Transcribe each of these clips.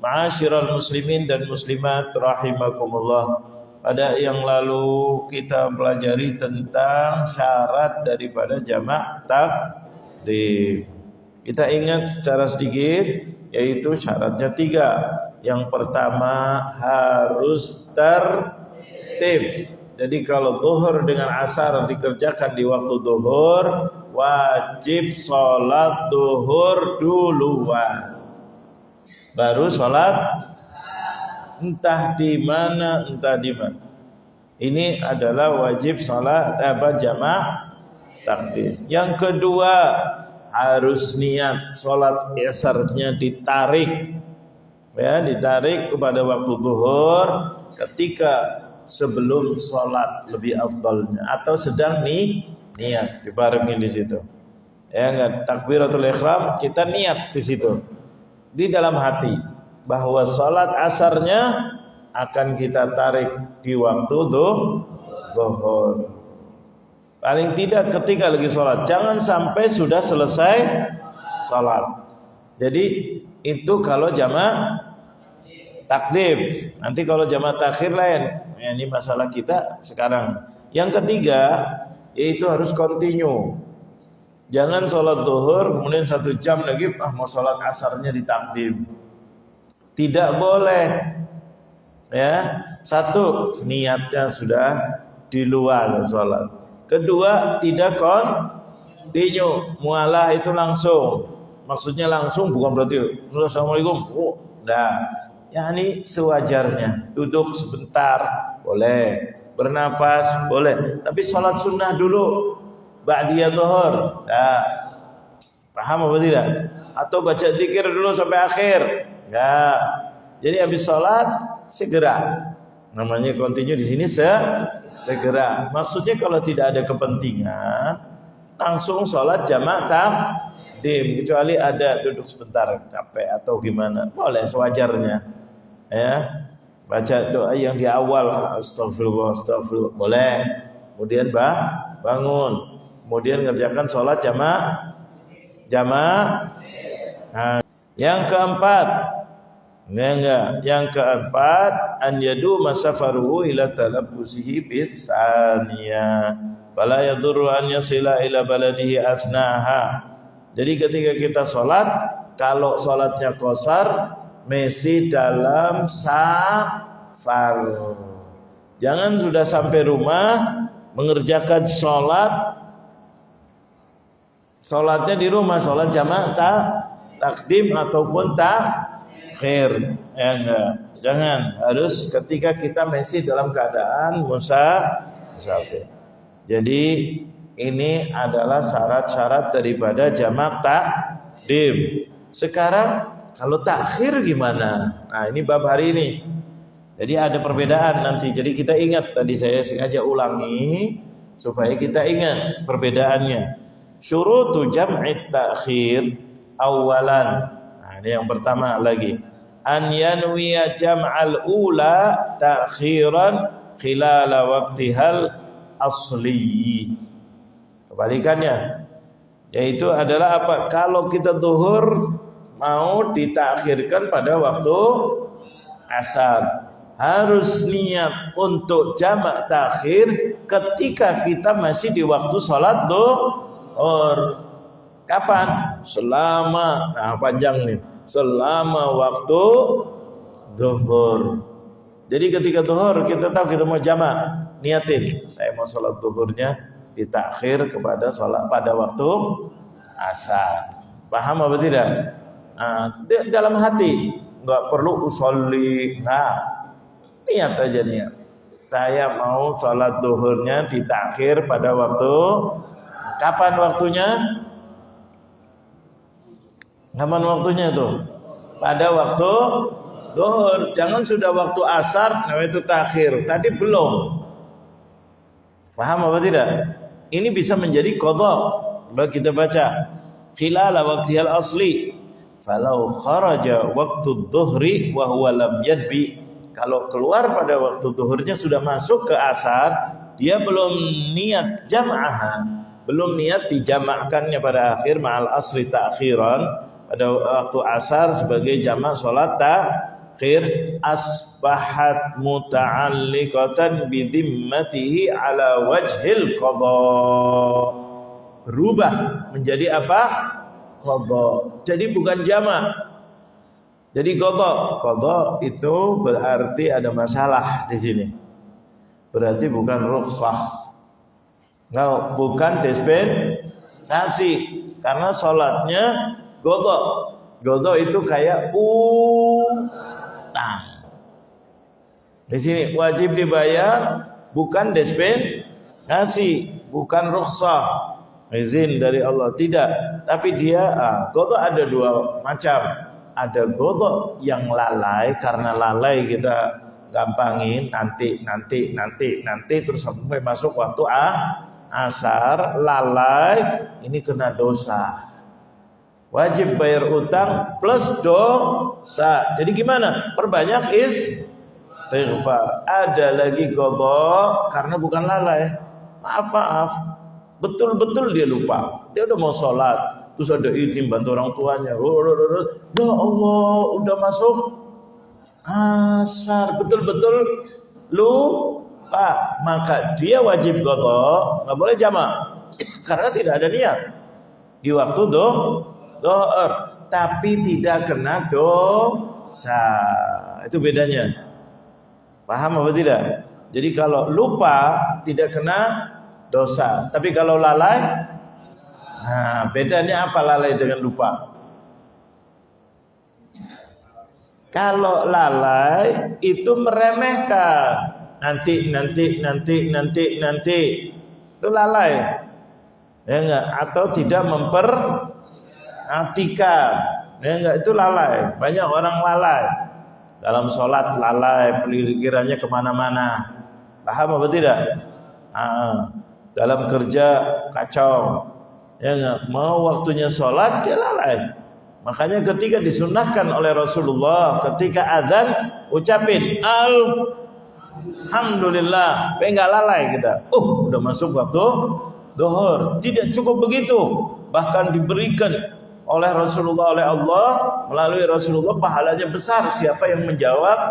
Ma'asyiral muslimin dan muslimat rahimakumullah. Pada yang lalu kita pelajari tentang syarat daripada jamak takdim. Kita ingat secara sedikit, yaitu syaratnya 3. Yang pertama harus tertib. Jadi kalau zuhur dengan asar dikerjakan di waktu zuhur, wajib sholat zuhur duluan, baru sholat entah di mana. Ini adalah wajib sholat jamak takdim. Yang kedua, harus niat sholat asarnya ditarik, ya, ditarik kepada waktu zuhur ketika sebelum sholat lebih afdalnya, atau sedang niat dibarengin di situ. Ya enggak, takbiratul ihram kita niat di situ, di dalam hati, bahwa sholat asarnya akan kita tarik di waktu zuhur. Paling tidak ketika lagi sholat, jangan sampai sudah selesai sholat. Jadi itu kalau jamak takdim. Nanti kalau jamak takhir lain. Ya, ini masalah kita sekarang. Yang ketiga, yaitu harus continue. Jangan sholat zuhur kemudian 1 jam lagi mau sholat asarnya ditakdim. Tidak boleh. Ya, 1, niatnya sudah di luar sholat. Kedua, tidak continue. Mualah itu langsung. Maksudnya langsung bukan berarti assalamualaikum. Yani sewajarnya, duduk sebentar boleh, bernapas boleh, tapi sholat sunnah dulu ba'diyah zuhur. Paham apa tidak? Atau baca zikir dulu sampai akhir? Enggak. Jadi habis sholat segera. Namanya continue di sini segera. Maksudnya kalau tidak ada kepentingan, langsung sholat jamak takdim, kecuali ada duduk sebentar capek atau gimana, boleh sewajarnya. Ya, baca doa yang di awal, astagfirullah, boleh. Kemudian bangun, kemudian ngerjakan sholat jamak. Nah, yang keempat, yang keempat, an yadu masafaruhu ila talabbusihi bitsaniyah, fala yadurru an yasila ila baladihi athnaha. Jadi ketika kita sholat, kalau sholatnya qasar, masih dalam safar. Jangan sudah sampai rumah mengerjakan sholatnya di rumah, sholat jamak takdim ataupun takhir. Ya enggak. Jangan, harus ketika kita masih dalam keadaan musafir. Jadi ini adalah syarat-syarat daripada jamak takdim. Sekarang kalau takhir gimana? Nah, ini bab hari ini. Jadi ada perbedaan nanti. Jadi kita ingat, tadi saya sengaja ulangi supaya kita ingat perbedaannya. Syurutu jam'it takhir awalan. Nah, ini yang pertama lagi. An yanwiya jam'al ula takhiran khilala waqtihal asli. Kebalikannya, yaitu adalah apa? Kalau kita zuhur mau ditakhirkan pada waktu asar, harus niat untuk jamak takhir ketika kita masih di waktu sholat zuhur. Kapan? Selama, panjang nih, selama waktu zuhur. Jadi ketika zuhur kita tahu kita mau jamak, niatin, saya mau sholat zuhurnya ditakhir kepada sholat pada waktu asar. Paham apa tidak? Dalam hati, nggak perlu usolli, niat aja niat. Saya mau sholat zuhurnya ditakhir pada waktu. Kapan waktunya? Kapan waktunya tuh? Pada waktu zuhur. Jangan sudah waktu asar, itu takhir. Tadi belum. Paham apa tidak? Ini bisa menjadi qadha. Coba kita baca. Khilala waqtihal asli. Falau kharaja waktu dhuhri wa huwa lam yadbi. Kalau keluar pada waktu zuhurnya sudah masuk ke asar, dia belum niat jam'aha, belum niat dijamakkannya pada akhir ma'al asri ta'khiran, pada waktu asar sebagai jamak sholat akhir asbahat muta'alliqatan bidimmatihi ala wajhil qadha. Berubah menjadi apa? Qadha. Jadi bukan jamak. Jadi qadha. Qadha itu berarti ada masalah di sini. Berarti bukan rukhsah. Nah, bukan dispensasi. Karena sholatnya qadha. Qadha itu kayak utang. Di sini wajib dibayar, bukan dispensasi, bukan rukhsah. Izin dari Allah tidak, tapi dia qadha ada dua macam. Ada qadha yang lalai, karena lalai kita gampangin nanti terus sampai masuk waktu asar, lalai, ini kena dosa. Wajib bayar utang plus dosa. Jadi gimana? Perbanyak istighfar. Ada lagi qadha karena bukan lalai. Maaf. Betul-betul dia lupa. Dia udah mau sholat, terus ada izin bantu orang tuanya. Ya Allah, udah masuk asar, betul-betul lupa. Maka dia wajib qadha, nggak boleh jamak, karena tidak ada niat di waktu dohor, tapi tidak kena dosa. Itu bedanya. Paham apa tidak? Jadi kalau lupa tidak kena dosa, tapi kalau lalai, nah bedanya apa lalai dengan lupa? Kalau lalai itu meremehkan, nanti itu lalai, ya enggak? Atau tidak memperhatikan, ya enggak? Itu lalai. Banyak orang lalai dalam sholat, lalai, pikirannya kemana-mana. Paham apa tidak? Dalam kerja kacau, ya enggak? Mau waktunya sholat dia lalai. Makanya ketika disunahkan oleh Rasulullah, ketika azan ucapin alhamdulillah, enggak lalai kita. Udah masuk waktu zuhur. Tidak cukup begitu, bahkan diberikan oleh Rasulullah, oleh Allah melalui Rasulullah pahalanya besar. Siapa yang menjawab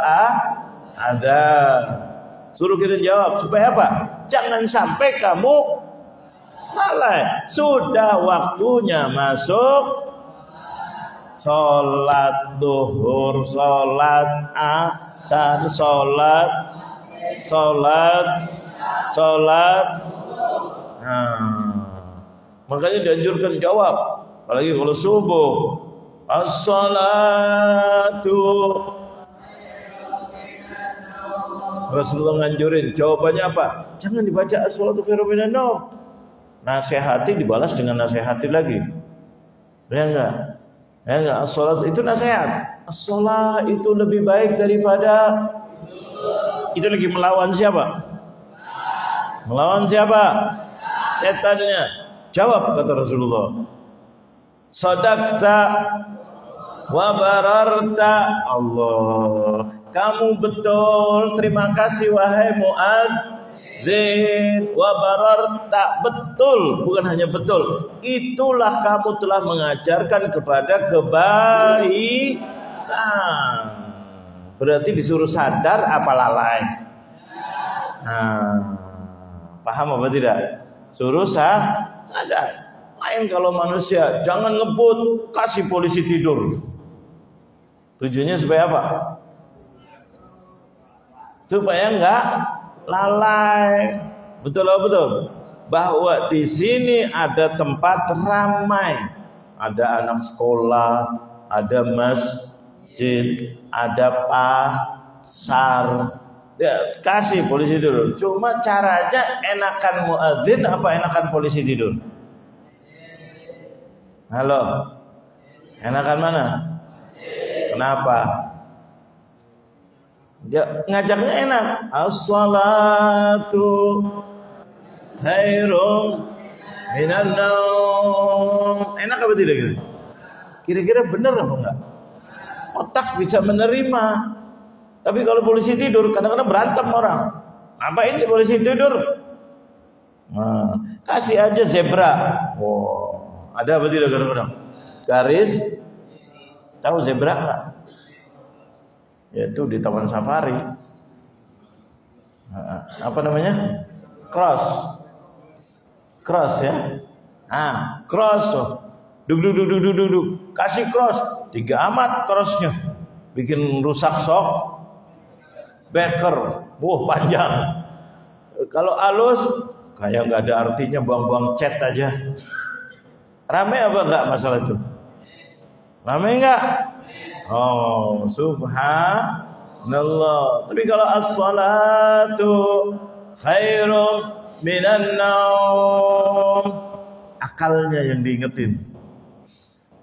azan, suruh kita jawab. Supaya apa? Jangan sampai kamu lalai. Sudah waktunya masuk sholat duhur, sholat asar, sholat. Makanya dianjurkan jawab. Apalagi kalau subuh, as-salatu. Rasulullah nganjurin, jawabannya apa? Jangan dibaca as-salatu khairum minan naum. Nasihati dibalas dengan nasihati lagi. Ya enggak? Ya enggak? As-salat itu nasihat. As-salat itu lebih baik daripada. Itu lagi melawan siapa? Melawan siapa? Setannya. Jawab kata Rasulullah. Sadaqta wa bararta. Allah, kamu betul, terima kasih wahai muadzin. Wa bararta, betul, bukan hanya betul, itulah kamu telah mengajarkan kepada kebaikan. Berarti disuruh sadar apa lalai? Paham apa tidak? Suruh sadar. Lain kalau manusia, jangan ngebut, kasih polisi tidur. Tujuannya supaya apa? Supaya enggak lalai. Betul apa betul? Bahwa di sini ada tempat ramai. Ada anak sekolah, ada masjid, ada pasar. Ya, kasih polisi tidur. Cuma caranya enakan muadzin apa enakan polisi tidur? Halo, enakan mana? Kenapa? Ngajaknya enak. As-salatu khairum minan naum. Enak apa tidak? Kira-kira benar apa enggak? Otak bisa menerima. Tapi kalau polisi tidur, kadang-kadang berantem orang. Ngapain si polisi tidur? Kasih aja zebra. Ada apa tidak kadang-kadang? Garis. Tahu zebra enggak? yaitu di Taman Safari. Apa namanya? Cross ya. Cross tuh. Duduk. Kasih cross. 3 amat crossnya. Bikin rusak sok. Beker. Panjang. Kalau halus kayak nggak ada artinya, buang-buang cat aja. Rame apa enggak masalah itu? Rame enggak? Oh, subhanallah. Tapi kalau as-salatu khairum minan naum, akalnya yang diingetin.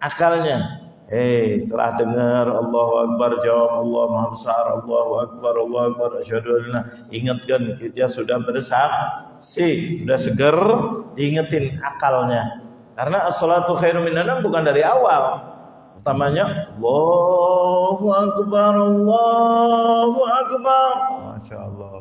Akalnya. Setelah dengar Allahu Akbar, jawab Allah Maha Besar, Allahu Akbar, asyhadu an la. Ingatkan dia sudah bersaksi, sudah seger, diingetin akalnya. Karena as-salatu khairum minan naum bukan dari awal. Pertamanya Allahu Akbar, Masya Allah.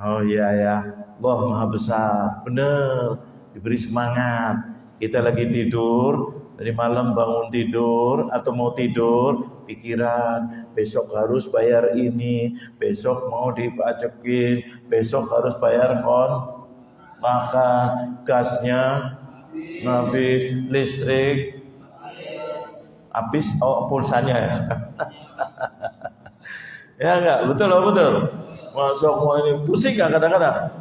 Oh iya ya, Allah Maha Besar. Benar, diberi semangat. Kita lagi tidur, dari malam bangun tidur atau mau tidur, pikiran besok harus bayar ini, besok mau dipajakin, besok harus bayar makan, gasnya habis, listrik habis, pulsanya ya. Ya enggak, betul. Masuk mau ini pusing enggak kadang-kadang?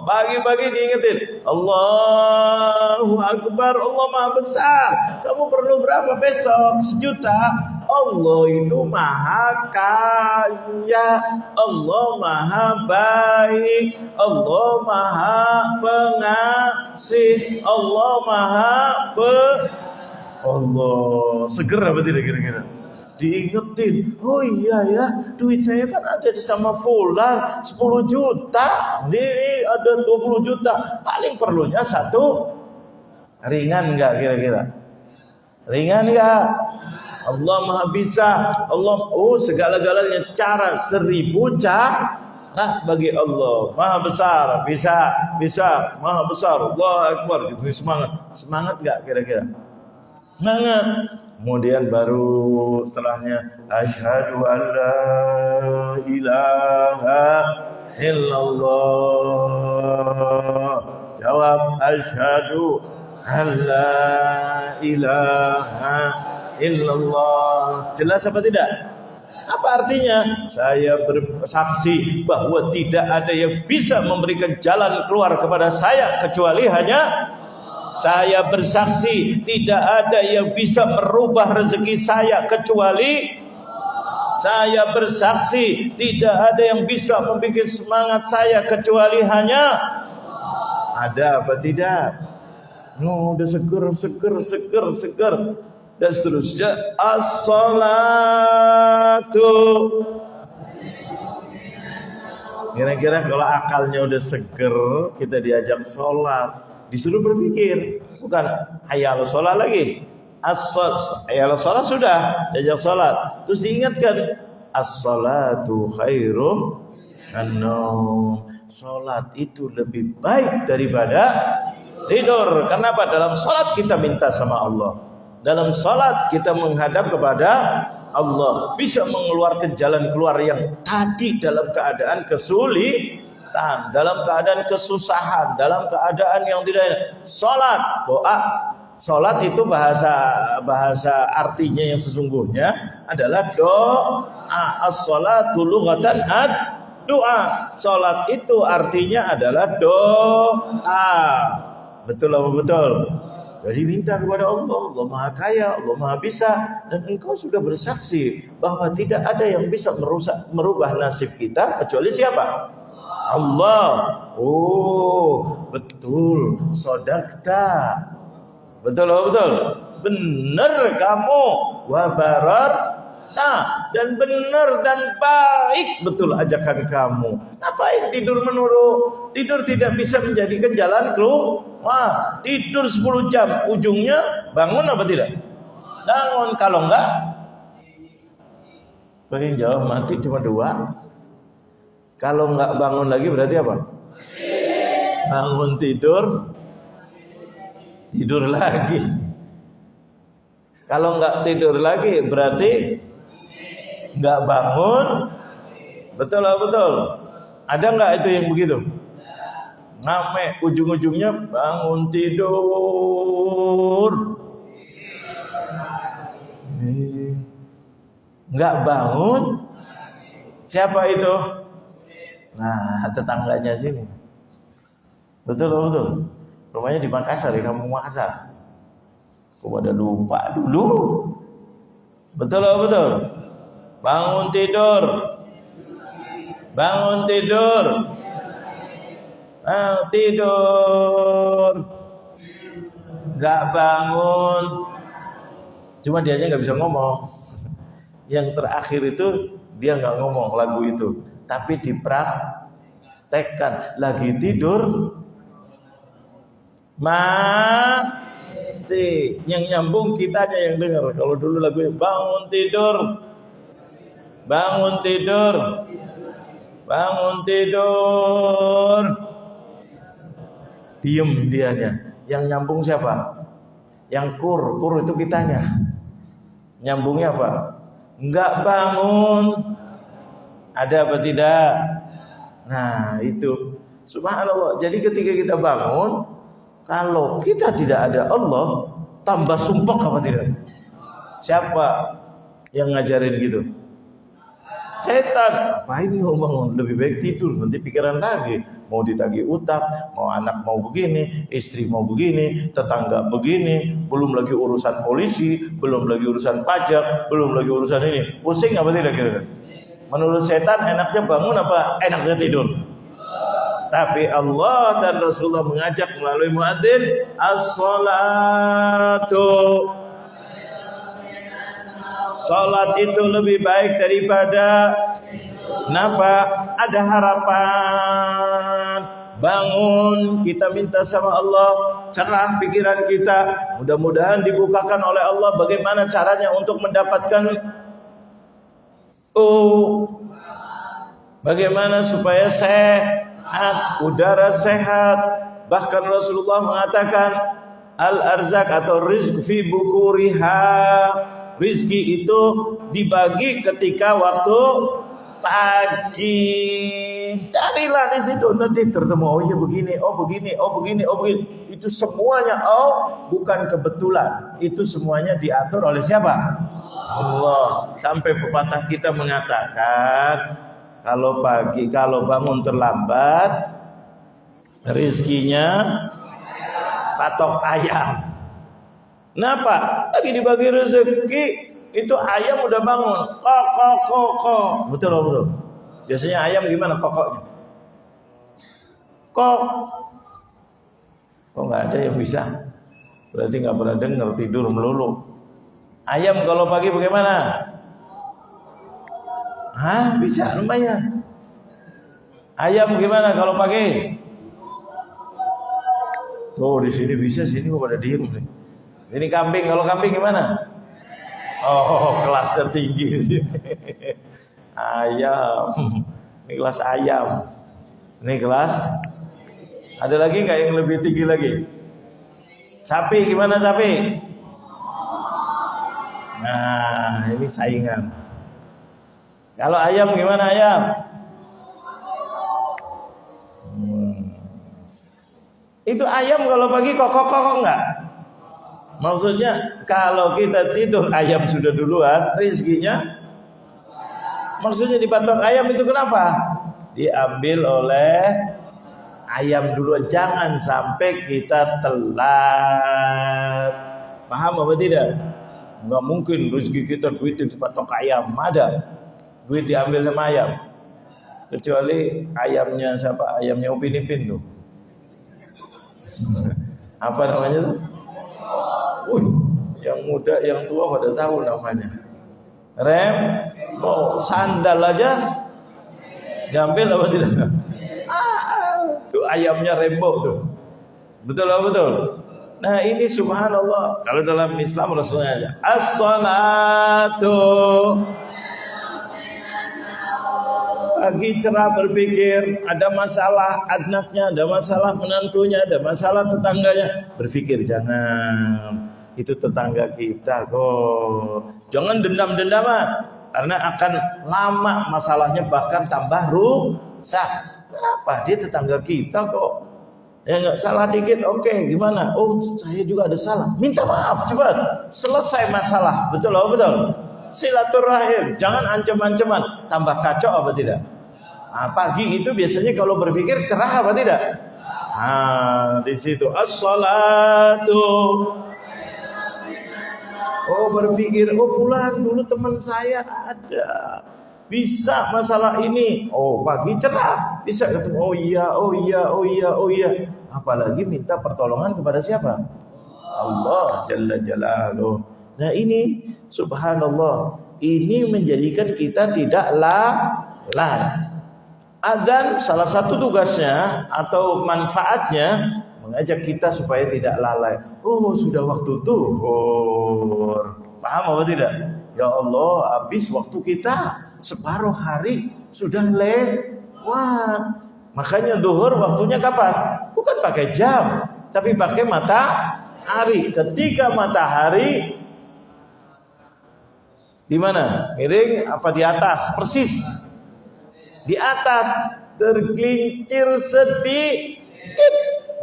Pagi-pagi diingetin Allahu Akbar, Allah Maha Besar. Kamu perlu berapa besok? 1 juta. Allah itu Maha Kaya, Allah Maha Baik, Allah Maha Pengasih, Allah Maha Allah. Seger apa tidak kira-kira? Diingetin, oh iya ya, duit saya kan ada di sama fulan 10 juta, ini ada 20 juta, paling perlunya 1. Ringan enggak kira-kira? Ringan enggak? Allah Maha Bisa, Allah, segala-galanya cara 1000 cara bagi Allah. Maha Besar, bisa, Maha Besar, Allah Akbar. Itu semangat enggak kira-kira? Semangat. Kemudian baru setelahnya asyhadu an la ilaha illallah. Jawab asyhadu an la ilaha illallah. Jelas apa tidak? Apa artinya? Saya bersaksi bahwa tidak ada yang bisa memberikan jalan keluar kepada saya kecuali hanya saya. Bersaksi tidak ada yang bisa merubah rezeki saya kecuali saya. Bersaksi tidak ada yang bisa membuat semangat saya kecuali hanya ada apa tidak? Udah seger dan seterusnya. As-salatu. Kira-kira kalau akalnya udah seger, kita diajak sholat, disuruh berpikir, bukan hayal sholat lagi. Hayal sholat sudah, diajak sholat, terus diingatkan as-salatu khairum an-naum. Sholat itu lebih baik daripada tidur. Kenapa? Dalam sholat kita minta sama Allah, dalam sholat kita menghadap kepada Allah, bisa mengeluarkan jalan keluar yang tadi dalam keadaan kesulitan, dalam keadaan kesusahan, dalam keadaan yang tidak. Sholat, doa. Sholat itu bahasa artinya yang sesungguhnya adalah doa. As-sholatu lughatan doa. Sholat itu artinya adalah doa. Betul apa betul? Jadi minta kepada Allah, Allah Maha Kaya, Allah Maha Bisa, dan engkau sudah bersaksi bahwa tidak ada yang bisa merubah nasib kita kecuali siapa? Allah. Oh, betul, sodakta. Betul apa betul? Benar kamu, wabarata, dan benar dan baik betul ajakan kamu. Ngapain tidur menurut? Tidur tidak bisa menjadikan jalan keluar. Tidur 10 jam, ujungnya bangun apa tidak? Bangun. Kalau enggak, paling jauh mati cuma 2. Kalau enggak bangun lagi berarti apa? Bangun tidur lagi. Kalau enggak tidur lagi berarti nggak bangun. Betul lah, betul. Ada nggak itu yang begitu? Ngame ujung-ujungnya bangun tidur, nggak bangun. Siapa itu? Nah, tetangganya sini. Betul, betul. Rumahnya di Makassar, di kampung Makassar. Kok pada lupa dulu? Betul, betul. Bangun tidur. Bangun tidur. Bangun tidur. Nggak bangun. Cuma dianya nggak bisa ngomong. Yang terakhir itu dia nggak ngomong lagu itu, tapi dipraktekkan. Lagi tidur mati. Yang nyambung kitanya yang dengar. Kalau dulu lagu bangun tidur, bangun tidur, bangun tidur, diem dianya. Yang nyambung siapa? Yang kur itu kitanya. Nyambungnya apa? Enggak bangun. Ada apa tidak? Nah itu subhanallah. Jadi ketika kita bangun, kalau kita tidak ada Allah, tambah sumpek apa tidak? Siapa yang ngajarin gitu? Setan. Apa ini bangun? Lebih baik tidur, nanti pikiran lagi. Mau ditagih utang, mau anak mau begini, istri mau begini, tetangga begini, belum lagi urusan polisi, belum lagi urusan pajak, belum lagi urusan ini. Pusing apa tidak kira-kira? Menurut setan enaknya bangun apa enaknya tidur? Tapi Allah dan Rasulullah mengajak melalui muadzin, as-salatu. Salat itu lebih baik daripada kenapa? Ada harapan. Bangun, kita minta sama Allah, cerah pikiran kita. Mudah-mudahan dibukakan oleh Allah bagaimana caranya untuk mendapatkan bagaimana supaya sehat, udara sehat. Bahkan Rasulullah mengatakan al-arzak atau rizq fi bukuriha. Rizki itu dibagi ketika waktu pagi. Carilah di situ nanti tertemu. Oh ya begini, oh begini, oh begini, oh begini. Itu semuanya bukan kebetulan. Itu semuanya diatur oleh siapa? Allah. Sampai pepatah kita mengatakan kalau pagi, kalau bangun terlambat, rizkinya patok ayam. Kenapa? Lagi dibagi rezeki, itu ayam udah bangun. Kok. Betul. Biasanya ayam gimana kokoknya? Kok nggak ada yang bisa? Berarti nggak pernah dengar, tidur melulu. Ayam kalau pagi bagaimana? Bisa lumayan. Ayam gimana kalau pagi? Tuh di sini bisa, sini kok pada diem nih. Ini kambing, kalau kambing gimana? Kelasnya tinggi sih. Ayam. Ini kelas ayam. Ini kelas. Ada lagi nggak yang lebih tinggi lagi? Sapi gimana sapi? Nah, ini saingan. Kalau ayam gimana ayam? Itu ayam kalau pagi kok enggak? Maksudnya kalau kita tidur ayam sudah duluan, rizkinya maksudnya dipatok ayam itu kenapa? Diambil oleh ayam duluan, jangan sampai kita telat. Paham apa tidak? Enggak mungkin rezeki kita duit dipatok ayam, ada. Duit diambil sama ayam. Kecuali ayamnya siapa? Ayamnya Upin Ipin tuh. Apa namanya tuh? Yang muda, yang tua pada tahu namanya. Sandal aja diambil apa tidak? Tuh ayamnya Rembo tuh. Betul. Nah ini subhanallah. Kalau dalam Islam Rasulullah aja. As-salatu. Pagi cerah berpikir, ada masalah anaknya, ada masalah menantunya, ada masalah tetangganya. Berpikir jangan. Itu tetangga kita kok. Jangan dendam-dendaman. karena akan lama masalahnya, bahkan tambah rusak. Kenapa? Dia tetangga kita kok. Ya nggak salah dikit, oke, gimana? Oh, saya juga ada salah. Minta maaf, cepat. Selesai masalah. Betul, oh betul. Silaturahim, jangan ancam-ancaman. Tambah kacau apa tidak? Nah, pagi itu biasanya kalau berpikir cerah apa tidak? Di situ as-salatu. Oh, berpikir, oh pulang dulu teman saya ada. Bisa masalah ini. Oh, pagi cerah. Bisa ketemu. Oh iya, oh iya, oh iya, oh iya. Apalagi minta pertolongan kepada siapa? Allah Jalla Jalaluh. Nah ini subhanallah, ini menjadikan kita tidak lalai. Adzan salah satu tugasnya atau manfaatnya mengajak kita supaya tidak lalai. Oh, sudah waktu zuhur. Paham apa tidak? Ya Allah, habis waktu kita, separuh hari sudah lewat. Makanya zuhur waktunya kapan? Bukan pakai jam, tapi pakai matahari. Ketika matahari di mana? Miring apa di atas? Persis di atas, tergelincir sedikit.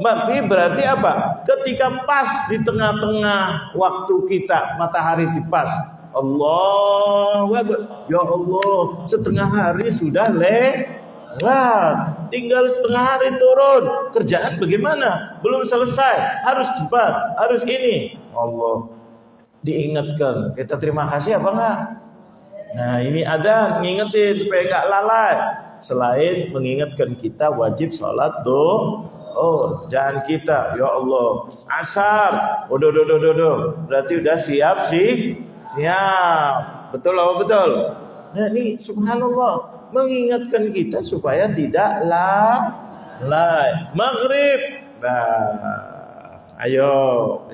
Berarti apa? Ketika pas di tengah-tengah waktu kita, matahari di pas. Allahu Akbar. Ya Allah, setengah hari sudah lewat. Tinggal setengah hari turun. Kerjaan bagaimana? Belum selesai. Harus cepat, harus ini. Allah diingatkan. Kita terima kasih apa enggak? Nah ini adzan, ngingetin supaya enggak lalai. Selain mengingatkan kita wajib sholat jangan kita, ya Allah, asar, berarti udah siap sih, siap, betul apa betul? Nah ini subhanallah, mengingatkan kita supaya tidak lalai. Maghrib, nah, ayo,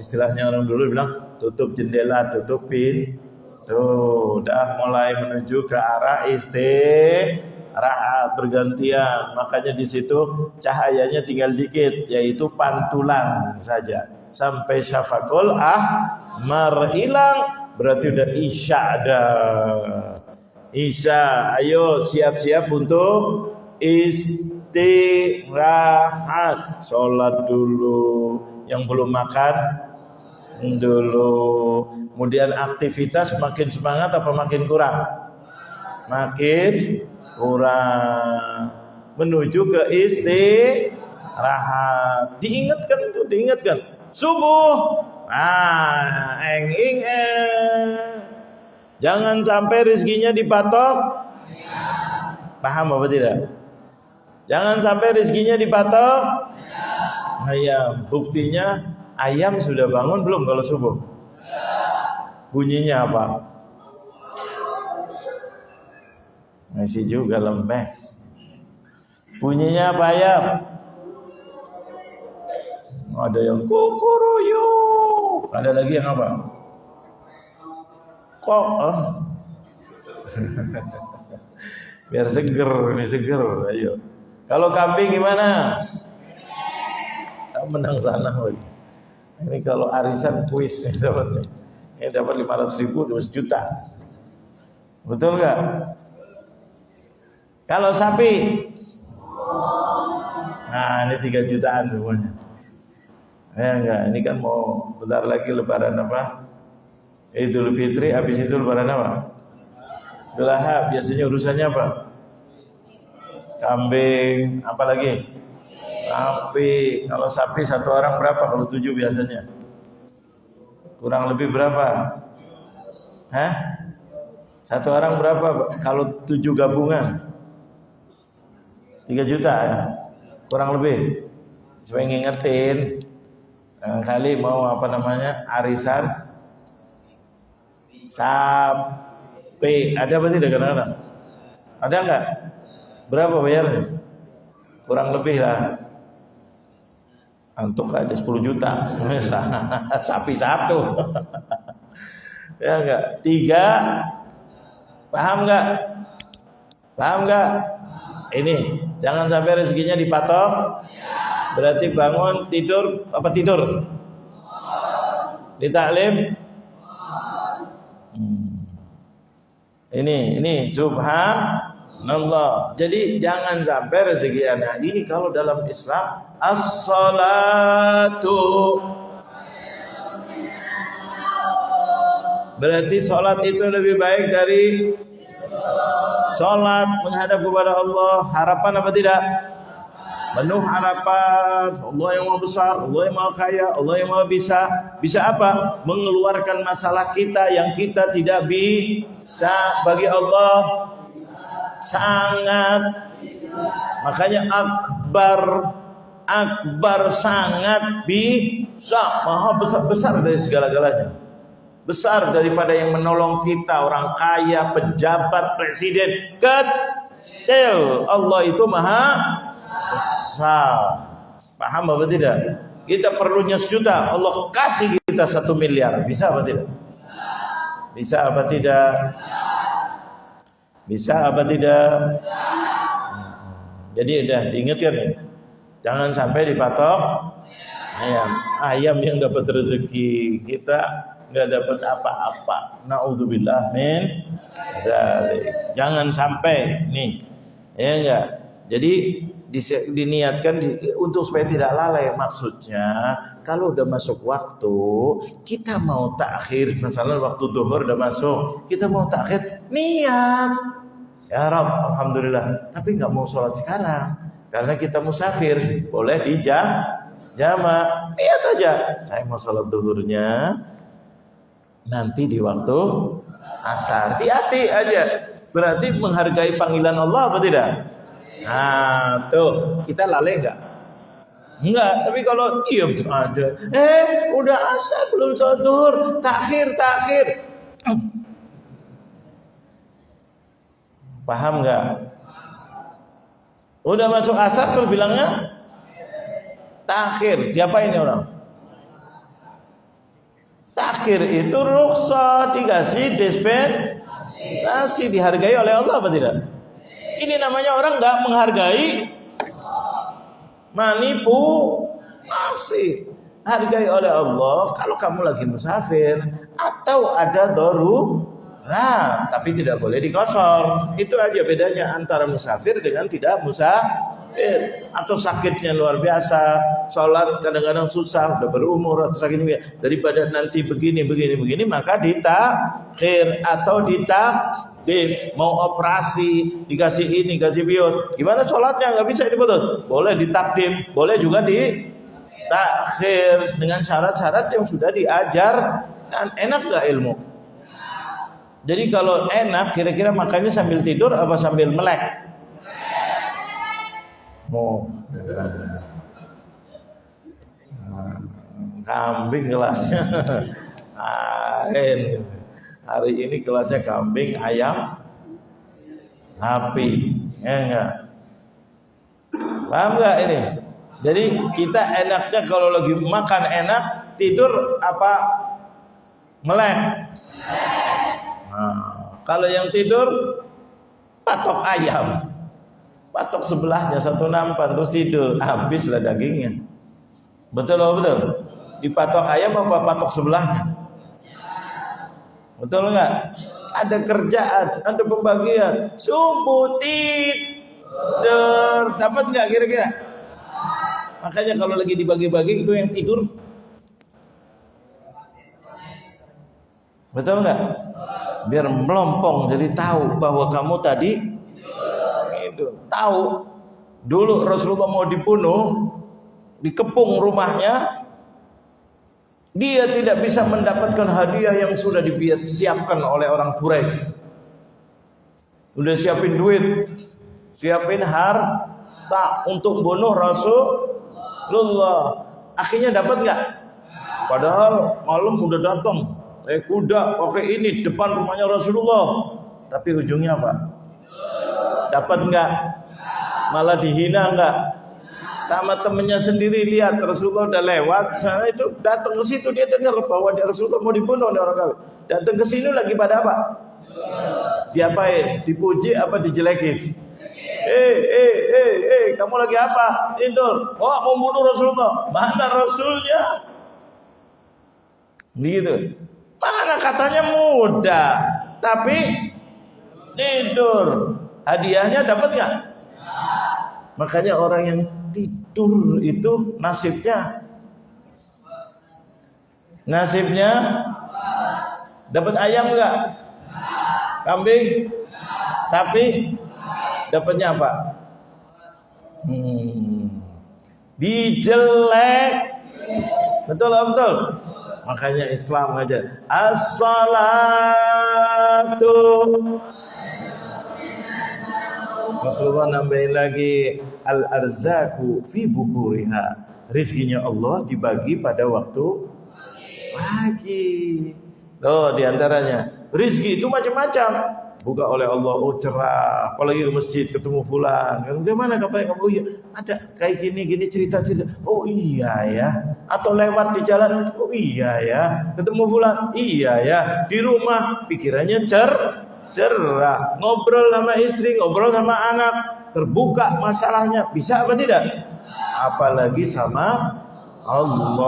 istilahnya orang dulu bilang, tutup jendela, tutup pintu. Tuh, udah mulai menuju ke arah istirahat bergantian. Makanya di situ cahayanya tinggal dikit, yaitu pantulan saja. Sampai syafaqul ahmar hilang, berarti udah isya ada. Isya, ayo siap-siap untuk istirahat. Sholat dulu. Yang belum makan dulu. Kemudian aktivitas makin semangat apa makin kurang? Makin kurang. Menuju ke istirahat. Diingatkan. Subuh. Nah, jangan sampai rezekinya dipatok. Paham apa tidak? Jangan sampai rezekinya dipatok. Ayam. Buktinya ayam sudah bangun belum kalau subuh? Bunyinya apa? Masih juga lembek. Bunyinya apa ayam? Ada yang kukuruyu. Ada lagi yang apa? Kok? Biar seger, ini seger. Ayo. Kalau kambing gimana? Menang sana. Ini kalau arisan kuis nih dapat nih. Ini dapat 500.000, 2 juta. Betul gak? Kalau sapi, nah ini 3 jutaan semuanya. Ya enggak, ini kan mau bentar lagi lebaran apa? Idul Fitri, habis itu lebaran apa? Idul Adha, biasanya urusannya apa? Kambing, apa lagi? Sapi. Kalau sapi satu orang berapa? Kalau 7 biasanya? Kurang lebih berapa? Hah? Satu orang berapa? Kalau 7 gabungan? 3 juta ya? Kurang lebih. Supaya ngingetin. Kali mau apa namanya? Arisan sapi. Ada apa tidak kadang-kadang? Ada enggak? Berapa bayarnya? Kurang lebih lah. Antuk aja 10 juta. Sapi satu. Ya enggak? 3. Paham enggak? Paham enggak? Ini jangan sampai rezekinya dipatok. Berarti bangun tidur apa tidur? Di taklim. Ini subhanallah. Jadi jangan sampai rezeki anak ini. Kalau dalam Islam as-salatu berarti salat itu lebih baik dari salat menghadap kepada Allah. Harapan apa tidak? Penuh harapan. Allah yang maha besar, Allah yang maha kaya, Allah yang maha bisa. Bisa apa? Mengeluarkan masalah kita yang kita tidak bisa. Bagi Allah sangat. Makanya akbar sangat bisa. Maha besar dari segala-galanya. Besar daripada yang menolong kita, orang kaya, pejabat, presiden, kecil. Allah itu maha besar. Paham apa tidak? Kita perlunya 1 juta, Allah kasih kita 1 miliar. Bisa apa tidak? Bisa apa tidak? Bisa apa tidak? Jadi udah diingatkan ya. Jangan sampai dipatok ayam yang dapat rezeki, kita nggak dapat apa-apa. Naudzubillah min dzalik. Jangan sampai nih. Ya enggak? Jadi diniatkan untuk supaya tidak lalai. Maksudnya kalau udah masuk waktu, kita mau takhir, misalnya waktu zuhur udah masuk, kita mau takhir, niat ya Rabb, alhamdulillah, tapi nggak mau sholat sekarang karena kita musafir. Boleh jamak, niat aja, saya mau sholat zuhurnya nanti di waktu asar. Di hati aja, berarti menghargai panggilan Allah apa tidak? Nah, tuh kita lalai enggak? Enggak, tapi kalau diam aja. Udah asar belum sholat zuhur, takhir. Paham enggak? Udah masuk asar terus bilangnya takhir. Diapain ini orang? Takhir itu rukhsah, dikasih dispensasi, dihargai oleh Allah apa tidak? Ini namanya orang nggak menghargai, manipulasi. Hargai oleh Allah kalau kamu lagi musafir atau ada darurat, tapi tidak boleh dikosor. Itu aja bedanya antara musafir dengan tidak musafir. Atau sakitnya luar biasa, sholat kadang-kadang susah, udah berumur atau sakit, daripada nanti begini maka ditakhir atau mau operasi, dikasih ini, kasih bios. Gimana sholatnya? Nggak bisa diputus. Boleh ditakdim, boleh juga ditakhir dengan syarat-syarat yang sudah diajar. Kan enak nggak ilmu? Jadi kalau enak, kira-kira makannya sambil tidur apa sambil melek? Kambing kelasnya. Hari ini kelasnya kambing, ayam, sapi, ya enggak? Paham enggak ini? Jadi kita enaknya kalau lagi makan enak, tidur apa? Melek. Nah, kalau yang tidur patok ayam, patok sebelahnya satu nampan terus tidur, habislah dagingnya. Betul apa betul? Dipatok ayam apa patok sebelahnya? Betul enggak? Ada kerjaan, ada pembagian. Subuh tidur, dapat enggak kira-kira? Makanya kalau lagi dibagi-bagi itu yang tidur, betul enggak? Biar melompong, jadi tahu bahwa kamu tadi itu. Tahu dulu Rasulullah mau dibunuh, dikepung rumahnya. Dia tidak bisa mendapatkan hadiah yang sudah disiapkan oleh orang Quraisy. Udah siapin duit, siapin harta untuk bunuh Rasulullah. Akhirnya dapat nggak? Padahal malam udah datang, kuda pakai ini depan rumahnya Rasulullah. Tapi ujungnya apa? Dapat nggak? Malah dihina nggak? Sama temennya sendiri. Lihat Rasulullah udah lewat sana, itu datang ke situ, dia dengar bahwa Rasulullah mau dibunuh oleh orang kafir. Datang ke sini lagi pada apa? Diapain? Dipuji apa dijelekin? Kamu lagi apa? Tidur. Oh, mau bunuh Rasulullah. Mana Rasulnya? Gitu. Mana katanya muda, tapi Tidur. Hadiahnya dapat nggak? Makanya orang yang tidur itu nasibnya dapat ayam nggak? Kambing? Sapi? Dapatnya apa? Dijelek. Betul. Makanya Islam ngajar as-salatu. Rasulullah nambahin lagi al-arzaku fi bukuriha. Rizkinya Allah dibagi pada waktu pagi. Tuh diantaranya rizki itu macam-macam. Buka oleh Allah, oh cerah, apalagi ke masjid ketemu fulan. Bagaimana kabarnya kamu? Oh iya, ada kayak gini cerita-cerita. Oh iya ya. Atau lewat di jalan, oh iya ya. Ketemu fulan, iya ya. Di rumah pikirannya cerah. Ngobrol sama istri, ngobrol sama anak, terbuka masalahnya. Bisa apa tidak? Apalagi sama Allah.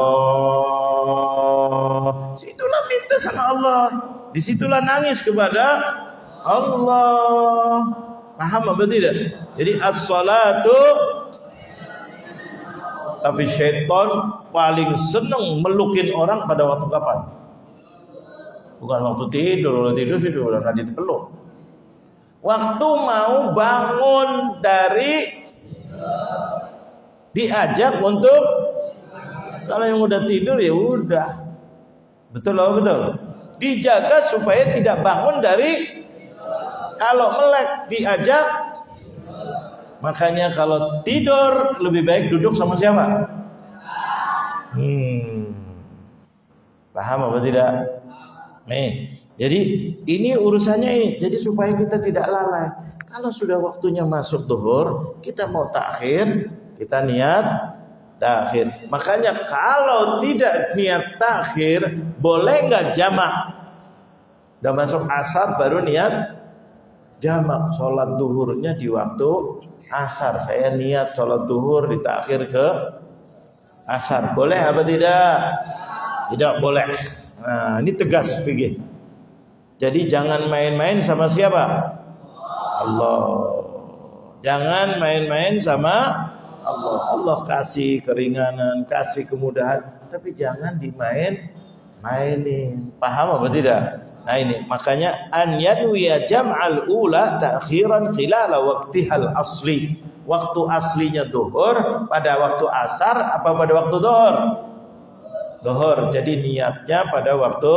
Situlah minta sama Allah. Disitulah nangis kepada Allah. Paham apa tidak? Jadi as-salatu. Tapi syaitan paling senang melukin orang pada waktu kapan? Bukan waktu tidur. Tidur udah nggak dipeluk. Waktu mau bangun dari diajak untuk, kalau yang udah tidur ya udah. Betul. Dijaga supaya tidak bangun dari, kalau melek diajak. Makanya kalau tidur lebih baik duduk sama siapa? Paham apa tidak? Nih, jadi ini urusannya ini. Jadi supaya kita tidak lalai. Kalau sudah waktunya masuk zuhur, kita mau takhir, kita niat takhir. Makanya kalau tidak niat takhir, boleh nggak jamak? Udah masuk asar baru niat jamak. Sholat duhurnya di waktu asar. Saya niat sholat duhur ditakhir ke asar. Boleh apa tidak? Tidak boleh. Nah, ini tegas fikih. Jadi jangan main-main sama siapa? Allah. Jangan main-main sama Allah. Allah kasih keringanan, kasih kemudahan, tapi jangan dimainin. Paham apa tidak? Nah ini makanya an yadwiya jam'al ula ta'khiran khilala waqtihal asli. Waktu aslinya zuhur pada waktu asar apa pada waktu zuhur? Zuhur. Jadi niatnya pada waktu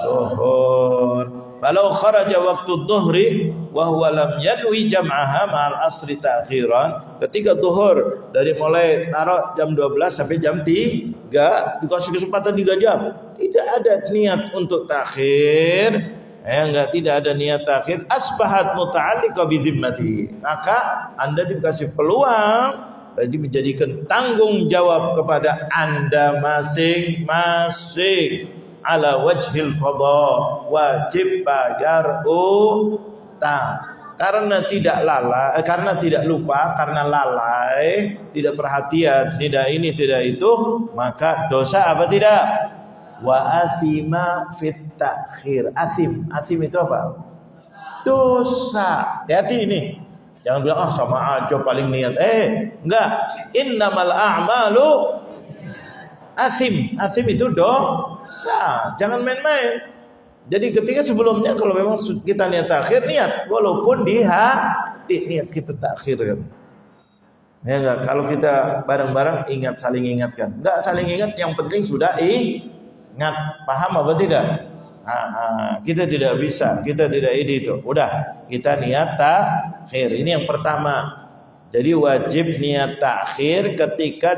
zuhur. Kalau kharaja waktu zuhri wa huwa lam yadwi jam'aha ma'al asri ta'khiran, ketika zuhur dari mulai taruh jam 12 sampai jam 3, dikasih kesempatan 3 jam, tidak ada niat untuk takhir, tidak ada niat takhir, asbahat muta'alliqa bi zimmati, maka Anda dikasih peluang, jadi menjadikan tanggung jawab kepada Anda masing-masing. Ala wajhil qadha, wajib bayar utang. Karena tidak lalai, karena tidak lupa, karena lalai, tidak perhatian, tidak ini, tidak itu, maka dosa apa tidak? Wa athima fit ta'khir. Athim itu apa? Dosa. Hati-hati ini. Jangan bilang sama aja paling niat. Enggak. Innamal a'malu Asim itu dosa. Jangan main-main. Jadi ketika sebelumnya kalau memang kita niat takhir, niat walaupun di hati niat kita takhir kan. Ya enggak, kalau kita bareng-bareng saling ingatkan. Enggak saling ingat, yang penting sudah ingat. Paham apa tidak? Kita tidak bisa, kita tidak itu. Udah, kita niat takhir. Ini yang pertama. Jadi wajib niat takhir ketika